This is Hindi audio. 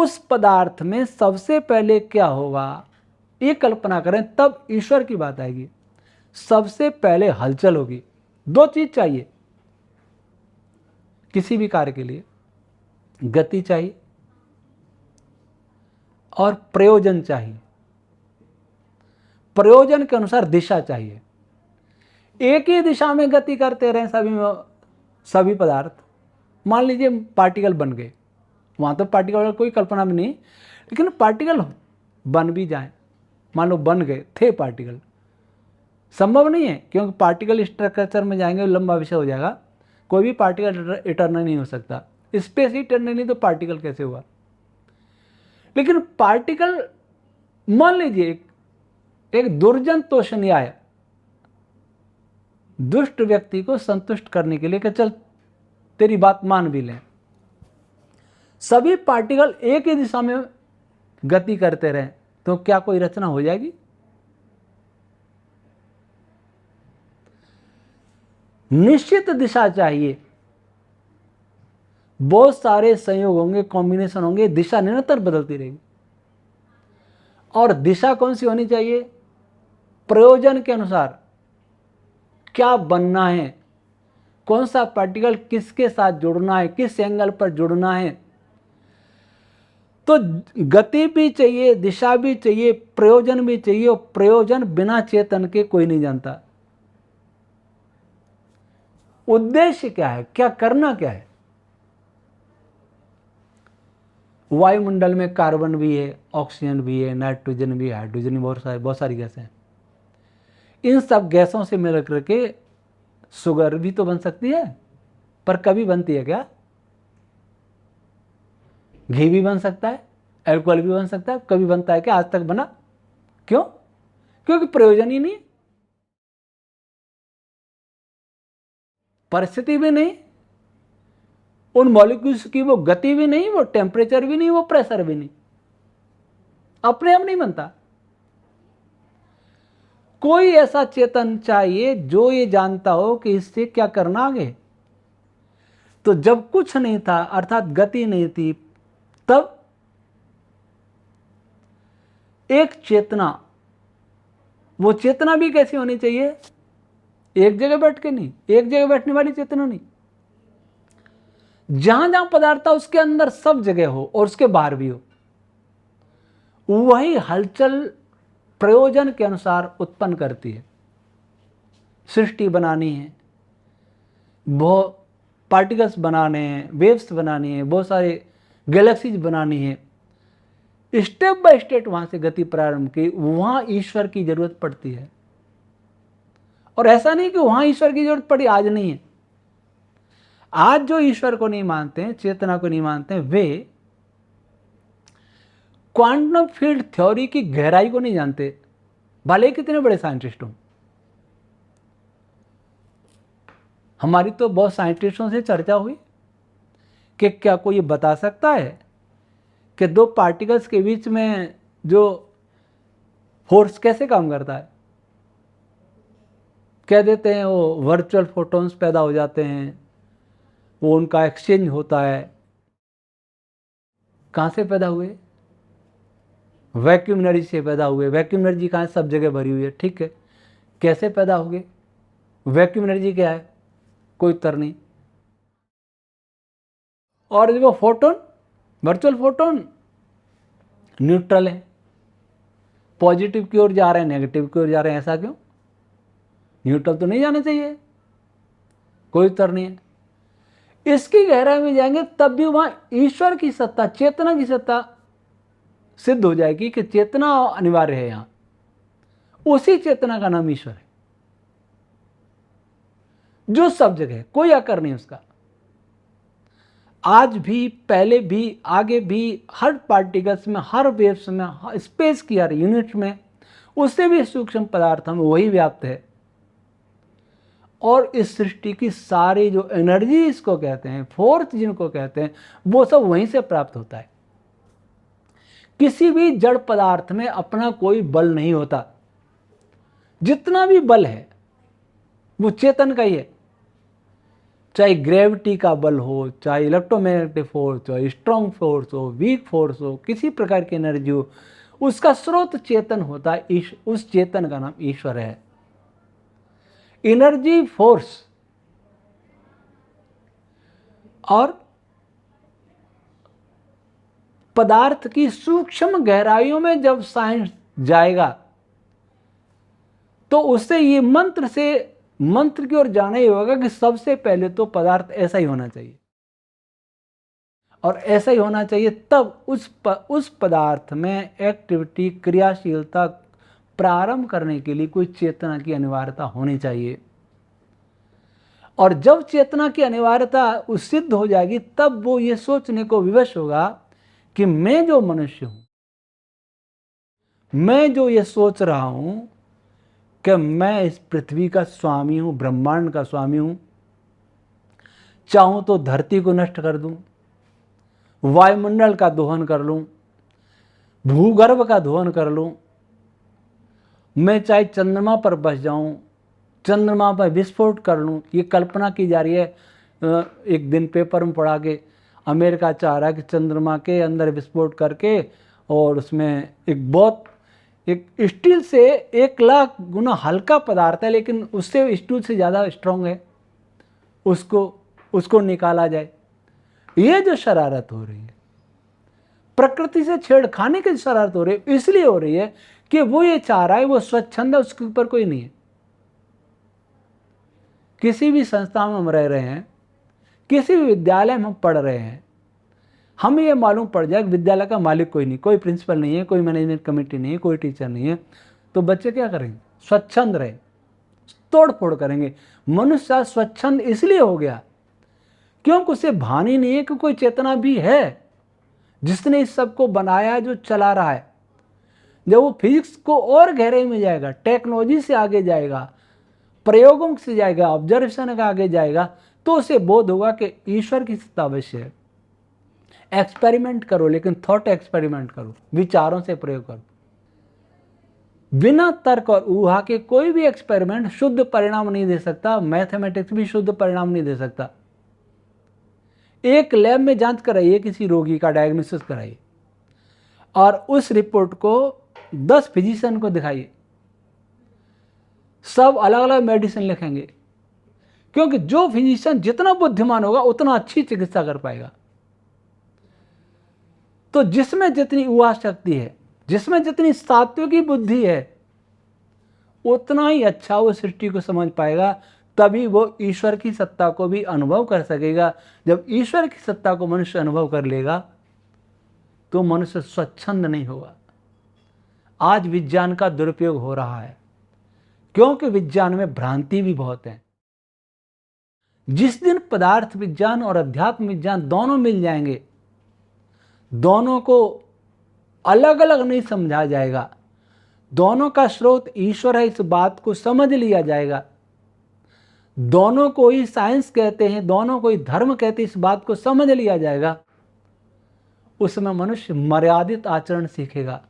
उस पदार्थ में सबसे पहले क्या होगा, ये कल्पना करें, तब ईश्वर की बात आएगी। सबसे पहले हलचल होगी। दो चीज चाहिए किसी भी कार्य के लिए, गति चाहिए और प्रयोजन चाहिए। प्रयोजन के अनुसार दिशा चाहिए। एक ही दिशा में गति करते रहे सभी पदार्थ, मान लीजिए पार्टिकल बन गए, वहां तो पार्टिकल कोई कल्पना में नहीं, लेकिन पार्टिकल बन भी जाए, मान लो बन गए थे पार्टिकल, संभव नहीं है, क्योंकि पार्टिकल स्ट्रक्चर में जाएंगे लंबा विषय हो जाएगा। कोई भी पार्टिकल इटर्नल नहीं हो सकता, स्पेस ही इटर्नल नहीं तो पार्टिकल कैसे हुआ। लेकिन पार्टिकल, मान लीजिए एक दुर्जन तोषणी आया दुष्ट व्यक्ति को संतुष्ट करने के लिए कि चल तेरी बात मान भी लें, सभी पार्टिकल एक ही दिशा में गति करते रहे तो क्या कोई रचना हो जाएगी? निश्चित दिशा चाहिए। बहुत सारे संयोग होंगे, कॉम्बिनेशन होंगे, दिशा निरंतर बदलती रहेगी। और दिशा कौन सी होनी चाहिए? प्रयोजन के अनुसार क्या बनना है, कौन सा पार्टिकल किसके साथ जुड़ना है, किस एंगल पर जुड़ना है। तो गति भी चाहिए, दिशा भी चाहिए, प्रयोजन भी चाहिए। और प्रयोजन बिना चेतन के कोई नहीं जानता। उद्देश्य क्या है, क्या करना क्या है? वायुमंडल में कार्बन भी है, ऑक्सीजन भी है, नाइट्रोजन भी है, हाइड्रोजन भी, बहुत सारी गैसें हैं। इन सब गैसों से मिल करके शुगर भी तो बन सकती है, पर कभी बनती है क्या? घी भी बन सकता है, अल्कोहल भी बन सकता है, कभी बनता है क्या? आज तक बना? क्यों? क्योंकि प्रयोजन ही नहीं, परिस्थिति भी नहीं, उन मॉलिक्यूल्स की वो गति भी नहीं, वो टेम्परेचर भी नहीं, वो प्रेशर भी नहीं, अपने आप नहीं बनता। कोई ऐसा चेतन चाहिए जो ये जानता हो कि इससे क्या करना आगे। तो जब कुछ नहीं था, अर्थात गति नहीं थी, तब एक चेतना, वो चेतना भी कैसी होनी चाहिए? एक जगह बैठ के नहीं, एक जगह बैठने वाली चेतना नहीं, जहां जहां पदार्थ था उसके अंदर सब जगह हो और उसके बाहर भी हो। वही हलचल प्रयोजन के अनुसार उत्पन्न करती है। सृष्टि बनानी है, बहुत पार्टिकल्स बनाने हैं, वेव्स बनानी है, बहुत सारे गैलेक्सीज बनानी है, स्टेप बाय स्टेप वहां से गति प्रारंभ की, वहां ईश्वर की जरूरत पड़ती है। और ऐसा नहीं कि वहां ईश्वर की जरूरत पड़ी, आज नहीं है। आज जो ईश्वर को नहीं मानते हैं, चेतना को नहीं मानते हैं, वे क्वांटम फील्ड थ्योरी की गहराई को नहीं जानते, भले कितने बड़े साइंटिस्ट हों। हमारी तो बहुत साइंटिस्टों से चर्चा हुई कि क्या कोई ये बता सकता है कि दो पार्टिकल्स के बीच में जो फोर्स कैसे काम करता है। कह देते हैं वो वर्चुअल फोटॉन्स पैदा हो जाते हैं, वो उनका एक्सचेंज होता है। कहाँ से पैदा हुए? वैक्यूम एनर्जी से पैदा हुए। वैक्यूम एनर्जी कहाँ? सब जगह भरी हुई है, ठीक है। कैसे पैदा हो गए? वैक्यूम एनर्जी क्या है? कोई उत्तर नहीं। और वो फोटोन, वर्चुअल फोटोन न्यूट्रल है, पॉजिटिव की ओर जा रहे हैं, नेगेटिव की ओर जा रहे हैं, ऐसा क्यों? न्यूट्रल तो नहीं जाना चाहिए। कोई उत्तर नहीं है। इसकी गहराई में जाएंगे तब भी वहां ईश्वर की सत्ता, चेतना की सत्ता सिद्ध हो जाएगी कि चेतना अनिवार्य है। यहां उसी चेतना का नाम ईश्वर है, जो सब जगह है, कोई आकर नहीं उसका। आज भी, पहले भी, आगे भी, हर पार्टिकल्स में, हर वेव्स में, स्पेस की हर यूनिट में, उससे भी सूक्ष्म पदार्थ में वही व्याप्त है। और इस सृष्टि की सारी जो एनर्जी इसको कहते हैं, फोर्स जिनको कहते हैं, वो सब वहीं से प्राप्त होता है। किसी भी जड़ पदार्थ में अपना कोई बल नहीं होता। जितना भी बल है वो चेतन का ही है। चाहे ग्रेविटी का बल हो, चाहे इलेक्ट्रोमैग्नेटिक फोर्स, चाहे स्ट्रॉन्ग फोर्स हो, वीक फोर्स हो, किसी प्रकार की एनर्जी हो, उसका स्रोत चेतन होता है। उस चेतन का नाम ईश्वर है। एनर्जी, फोर्स और पदार्थ की सूक्ष्म गहराइयों में जब साइंस जाएगा तो उससे ये मंत्र की ओर जाना ही होगा कि सबसे पहले तो पदार्थ ऐसा ही होना चाहिए, और ऐसा ही होना चाहिए तब उस पदार्थ में एक्टिविटी, क्रियाशीलता प्रारंभ करने के लिए कोई चेतना की अनिवार्यता होनी चाहिए। और जब चेतना की अनिवार्यता सिद्ध हो जाएगी तब वो ये सोचने को विवश होगा कि मैं जो मनुष्य हूं, मैं जो ये सोच रहा हूं कि मैं इस पृथ्वी का स्वामी हूं, ब्रह्मांड का स्वामी हूं, चाहूं तो धरती को नष्ट कर दूं, वायुमंडल का दोहन कर लूं, भूगर्भ का दोहन कर लूं, मैं चाहे चंद्रमा पर बस जाऊं, चंद्रमा पर विस्फोट कर लूं। ये कल्पना की जा रही है। एक दिन पेपर में पढ़ा के अमेरिका चाह रहा है कि चंद्रमा के अंदर विस्फोट करके, और उसमें एक स्टील से 1,00,000 गुना हल्का पदार्थ है लेकिन उससे स्टील से ज़्यादा स्ट्रांग है, उसको निकाला जाए। ये जो शरारत हो रही है, प्रकृति से छेड़खानी की शरारत हो रही है, इसलिए हो रही है कि वो ये चाह रहा है, वो स्वच्छंद है, उसके ऊपर कोई नहीं है। किसी भी संस्था में हम रह रहे हैं, किसी भी विद्यालय में हम पढ़ रहे हैं, हमें ये मालूम पड़ जाए कि विद्यालय का मालिक कोई नहीं, कोई प्रिंसिपल नहीं है, कोई मैनेजमेंट कमेटी नहीं है, कोई टीचर नहीं है, तो बच्चे क्या करेंगे? स्वच्छंद रहे, तोड़ फोड़ करेंगे। मनुष्य स्वच्छंद इसलिए हो गया क्योंकि उसे भान ही नहीं है कि कोई चेतना भी है जिसने इस सब को बनाया, जो चला रहा है। जब वो फिजिक्स को और गहराई में जाएगा, टेक्नोलॉजी से आगे जाएगा, प्रयोगों से जाएगा, ऑब्जर्वेशन का आगे जाएगा, तो उसे बोध होगा कि ईश्वर की सत्ता अवश्य है। एक्सपेरिमेंट करो, लेकिन थॉट एक्सपेरिमेंट करो, विचारों से प्रयोग करो। बिना तर्क और ऊहा के कोई भी एक्सपेरिमेंट शुद्ध परिणाम नहीं दे सकता। मैथमेटिक्स भी शुद्ध परिणाम नहीं दे सकता। एक लैब में जांच कराइए, किसी रोगी का डायग्नोसिस कराइए और उस रिपोर्ट को 10 फिजिशियन को दिखाइए, सब अलग अलग मेडिसिन लिखेंगे, क्योंकि जो फिजिशियन जितना बुद्धिमान होगा उतना अच्छी चिकित्सा कर पाएगा। तो जिसमें जितनी ऊहा शक्ति है, जिसमें जितनी सात्विकी बुद्धि है, उतना ही अच्छा वो सृष्टि को समझ पाएगा, तभी वो ईश्वर की सत्ता को भी अनुभव कर सकेगा। जब ईश्वर की सत्ता को मनुष्य अनुभव कर लेगा तो मनुष्य स्वच्छंद नहीं होगा। आज विज्ञान का दुरुपयोग हो रहा है क्योंकि विज्ञान में भ्रांति भी बहुत है। जिस दिन पदार्थ विज्ञान और अध्यात्म विज्ञान दोनों मिल जाएंगे, दोनों को अलग अलग नहीं समझा जाएगा, दोनों का स्रोत ईश्वर है, इस बात को समझ लिया जाएगा, दोनों को ही साइंस कहते हैं, दोनों को ही धर्म कहते हैं, इस बात को समझ लिया जाएगा, उसमें मनुष्य मर्यादित आचरण सीखेगा।